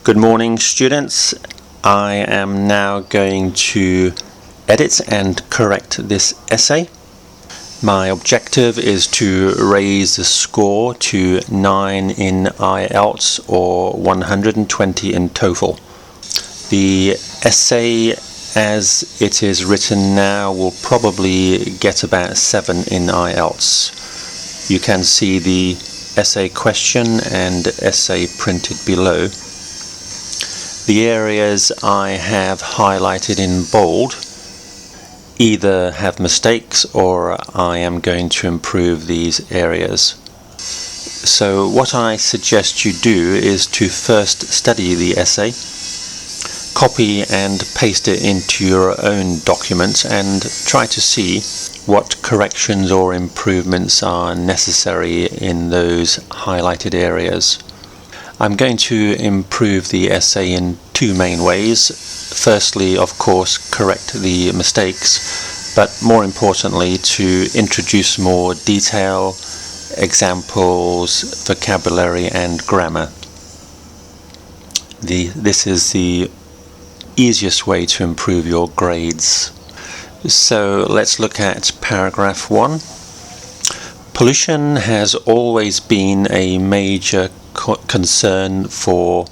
Good morning, students. I am now going to edit and correct this essay. My objective is to raise the score to 9 in IELTS or 120 in TOEFL. The essay as it is written now will probably get about 7 in IELTS. You can see the essay question and essay printed below. The areas I have highlighted in bold either have mistakes or I am going to improve these areas. So what I suggest you do is to first study the essay, copy and paste it into your own document and try to see what corrections or improvements are necessary in those highlighted areas. I'm going to improve the essay in two main ways. Firstly, of course, correct the mistakes, but more importantly, to introduce more detail, examples, vocabulary and grammar. This is the easiest way to improve your grades. So let's look at paragraph 1. Pollution has always been a major concern for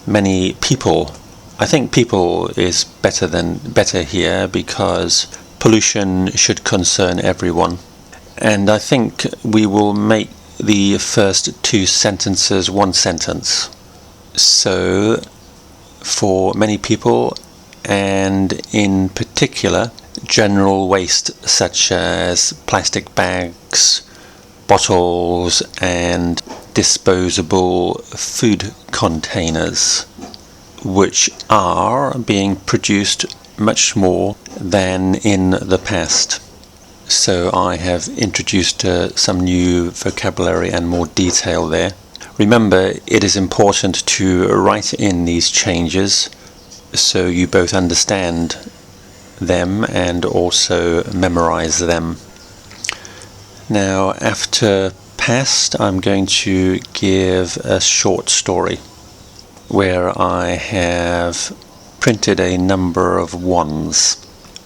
many people. I think people is better here because pollution should concern everyone. And I think we will make the first two sentences one sentence. So for many people, and in particular general waste such as plastic bags, bottles and disposable food containers, which are being produced much more than in the past. So I have introduced some new vocabulary and more detail there. Remember, it is important to write in these changes so you both understand them and also memorize them. Now, after past, I'm going to give a short story where I have printed a number of ones.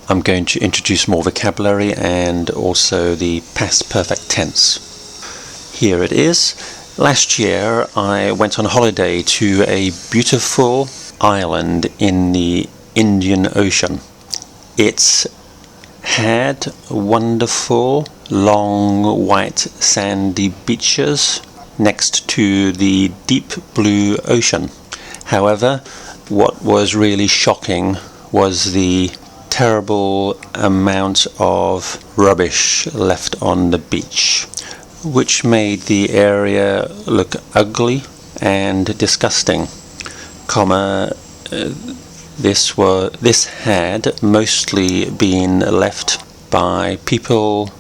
I'm going to introduce more vocabulary and also the past perfect tense. Here it is. Last year I went on holiday to a beautiful island in the Indian Ocean. It had wonderful long white sandy beaches next to the deep blue ocean. However, what was really shocking was the terrible amount of rubbish left on the beach, which made the area look ugly and disgusting. This had mostly been left by people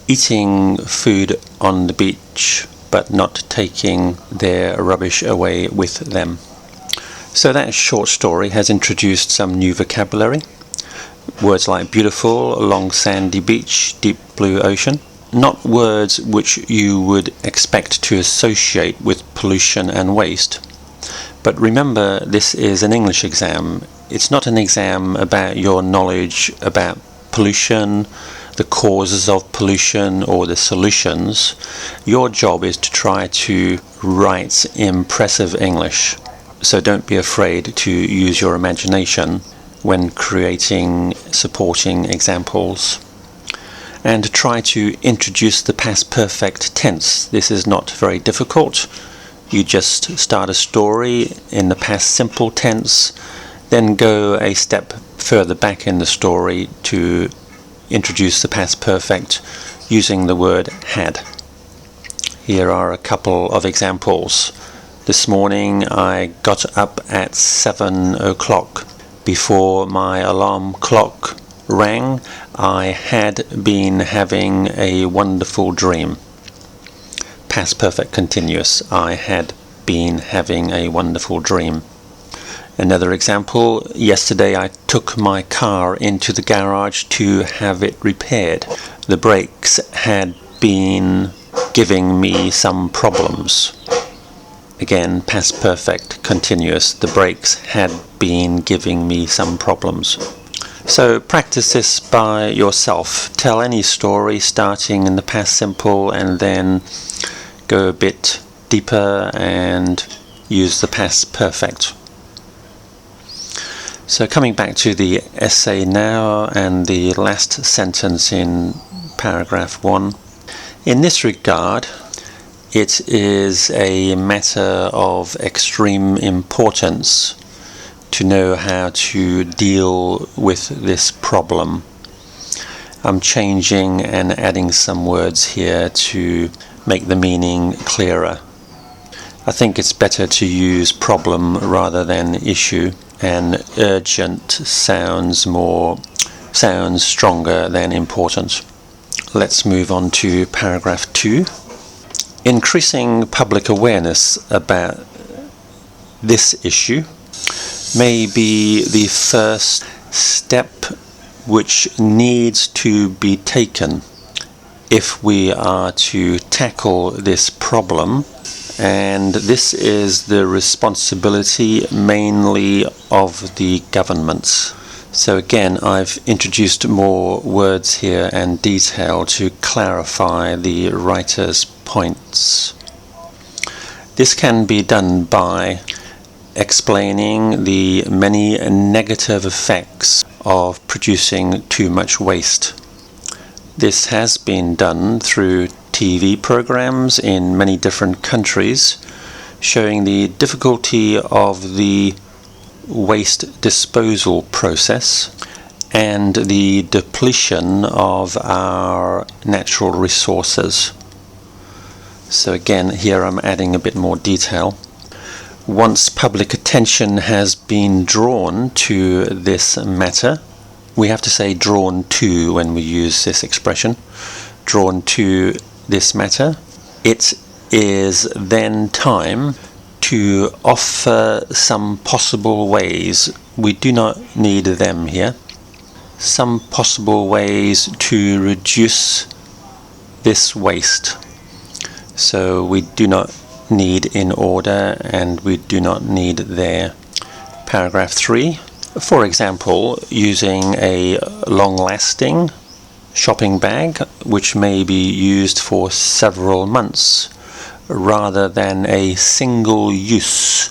eating food on the beach but not taking their rubbish away with them. So that short story has introduced some new vocabulary. Words like beautiful, long sandy beach, deep blue ocean. Not words which you would expect to associate with pollution and waste. But remember, this is an English exam. It's not an exam about your knowledge about pollution, the causes of pollution or the solutions. Your job is to try to write impressive English. So don't be afraid to use your imagination when creating supporting examples. And try to introduce the past perfect tense. This is not very difficult. You just start a story in the past simple tense, then go a step further back in the story to introduce the past perfect using the word had. Here are a couple of examples. This morning I got up at 7 o'clock. Before my alarm clock rang, I had been having a wonderful dream. Past perfect continuous. I had been having a wonderful dream. Another example, yesterday I took my car into the garage to have it repaired. The brakes had been giving me some problems. Again, past perfect, continuous. The breaks had been giving me some problems. So practice this by yourself. Tell any story starting in the past simple and then go a bit deeper and use the past perfect. So coming back to the essay now and the last sentence in paragraph 1. In this regard, it is a matter of extreme importance to know how to deal with this problem. I'm changing and adding some words here to make the meaning clearer. I think it's better to use problem rather than issue, and urgent sounds stronger than important. Let's move on to paragraph 2. Increasing public awareness about this issue may be the first step which needs to be taken if we are to tackle this problem, and this is the responsibility mainly of the governments. So again, I've introduced more words here and detail to clarify the writer's points. This can be done by explaining the many negative effects of producing too much waste. This has been done through TV programs in many different countries, showing the difficulty of the waste disposal process and the depletion of our natural resources. So again, here I'm adding a bit more detail. Once public attention has been drawn to this matter, we have to say drawn to when we use this expression, drawn to this matter, it is then time to offer some possible ways. We do not need them here. Some possible ways to reduce this waste. So we do not need in order and we do not need there. Paragraph 3. For example, using a long-lasting shopping bag which may be used for several months rather than a single use,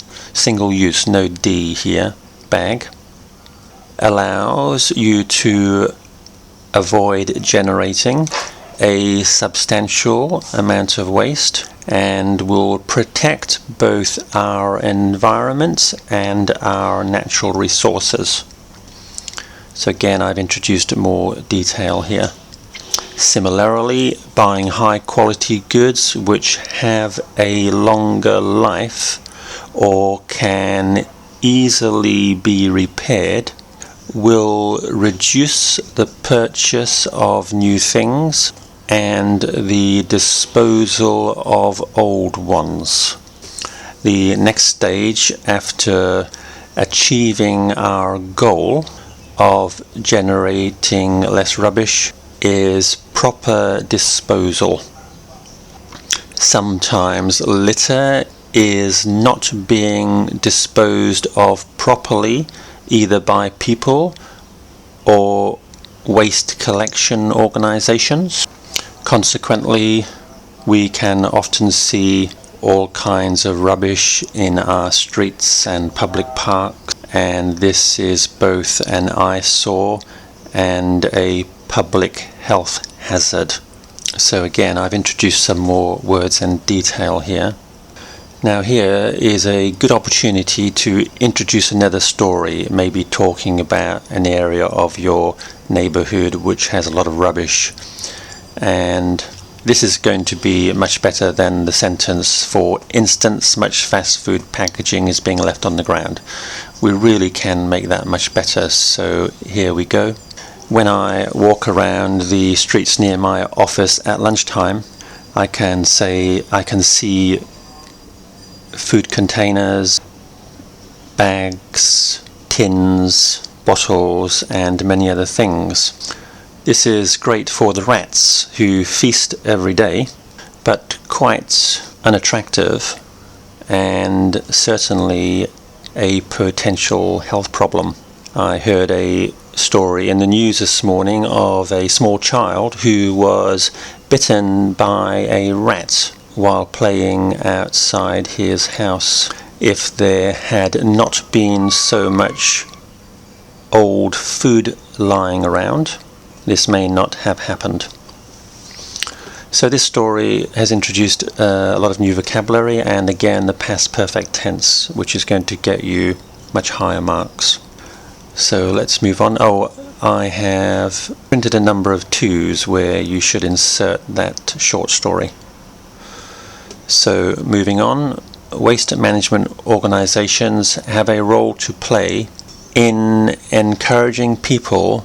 no D here, bag, allows you to avoid generating a substantial amount of waste and will protect both our environment and our natural resources. So again, I've introduced more detail here. Similarly, buying high quality goods which have a longer life or can easily be repaired will reduce the purchase of new things and the disposal of old ones. The next stage after achieving our goal of generating less rubbish is proper disposal. Sometimes litter is not being disposed of properly either by people or waste collection organizations. Consequently, we can often see all kinds of rubbish in our streets and public parks, and this is both an eyesore and a public health hazard. So again, I've introduced some more words and detail here. Now here is a good opportunity to introduce another story, maybe talking about an area of your neighborhood which has a lot of rubbish. And this is going to be much better than the sentence, for instance, much fast food packaging is being left on the ground. We really can make that much better, so here we go. When I walk around the streets near my office at lunchtime, I can see food containers, bags, tins, bottles, and many other things. This is great for the rats who feast every day, but quite unattractive and certainly a potential health problem. I heard a story in the news this morning of a small child who was bitten by a rat while playing outside his house. If there had not been so much old food lying around, this may not have happened. So this story has introduced a lot of new vocabulary, and again the past perfect tense, which is going to get you much higher marks. So let's move on. I have printed a number of 2s where you should insert that short story. So moving on, waste management organizations have a role to play in encouraging people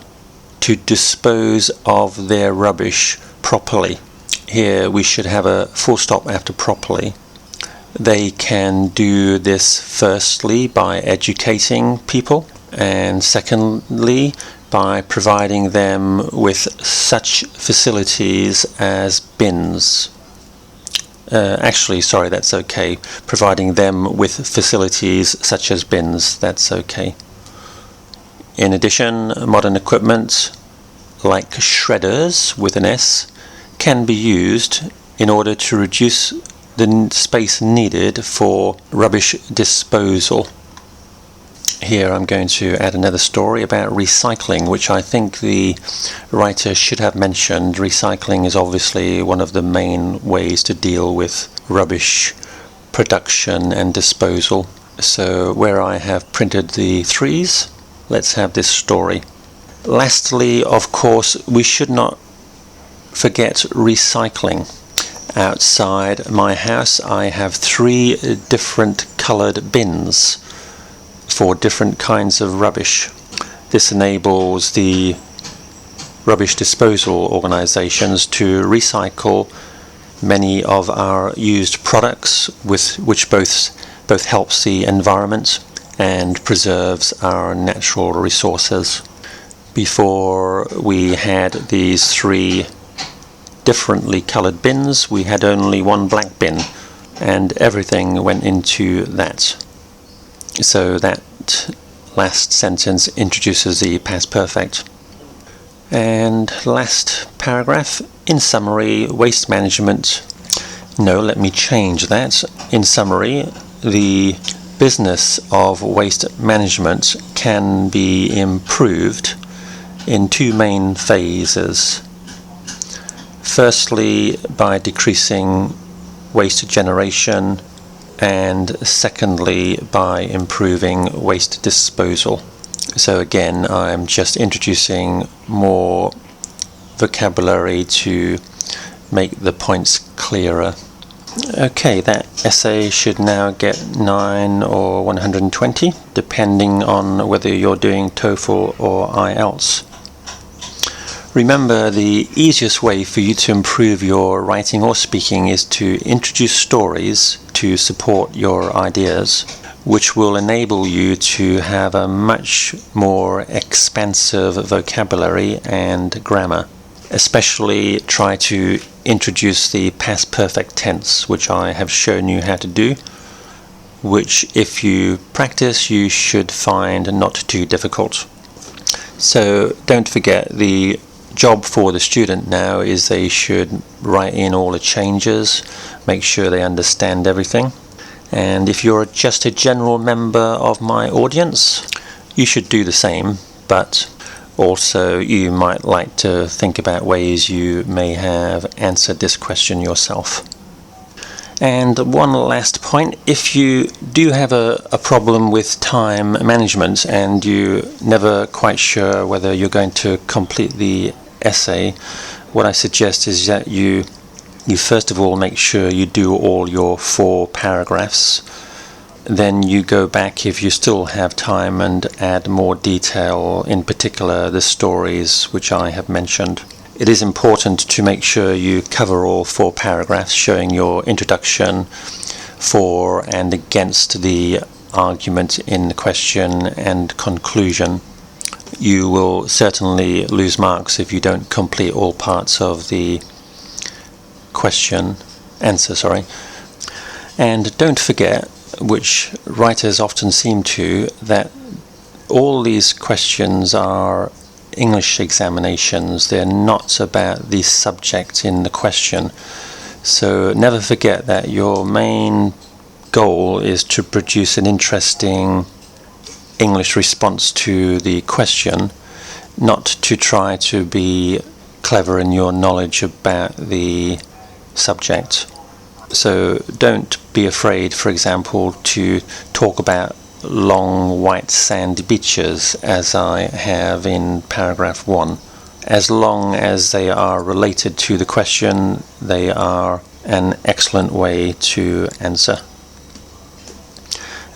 to dispose of their rubbish properly. Here we should have a full stop after properly. They can do this firstly by educating people, and secondly by providing them with such facilities as bins. That's okay. Providing them with facilities such as bins, that's okay. In addition, modern equipment like shredders with an S can be used in order to reduce the space needed for rubbish disposal. Here I'm going to add another story about recycling, which I think the writer should have mentioned. Recycling is obviously one of the main ways to deal with rubbish production and disposal. So where I have printed the 3s, let's have this story. Lastly, of course, we should not forget recycling. Outside my house I have 3 different coloured bins for different kinds of rubbish. This enables the rubbish disposal organisations to recycle many of our used products, which both helps the environment and preserves our natural resources. Before we had these 3 differently coloured bins, we had only one black bin, and everything went into that. So that last sentence introduces the past perfect. And last paragraph, in summary, waste management. No, let me change that. In summary, the business of waste management can be improved in 2 main phases. Firstly, by decreasing waste generation, and secondly by improving waste disposal. So again, I'm just introducing more vocabulary to make the points clearer. Okay, that essay should now get 9 or 120, depending on whether you're doing TOEFL or IELTS. Remember, the easiest way for you to improve your writing or speaking is to introduce stories to support your ideas, which will enable you to have a much more expansive vocabulary and grammar. Especially try to introduce the past perfect tense, which I have shown you how to do, which if you practice you should find not too difficult. So don't forget, the job for the student now is they should write in all the changes, make sure they understand everything. And if you're just a general member of my audience, you should do the same, but also you might like to think about ways you may have answered this question yourself. And one last point, if you do have a problem with time management and you're never quite sure whether you're going to complete the essay, what I suggest is that you first of all make sure you do all your 4 paragraphs. Then you go back, if you still have time, and add more detail, in particular the stories which I have mentioned. It is important to make sure you cover all 4 paragraphs, showing your introduction, for and against the argument in the question, and conclusion. You will certainly lose marks if you don't complete all parts of the answer. And don't forget, which writers often seem to, that all these questions are English examinations. They're not about the subject in the question. So never forget that your main goal is to produce an interesting English response to the question, not to try to be clever in your knowledge about the subject. So don't be afraid, for example, to talk about long white sandy beaches as I have in paragraph 1. As long as they are related to the question, they are an excellent way to answer.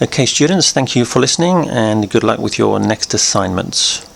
Okay, students, thank you for listening and good luck with your next assignments.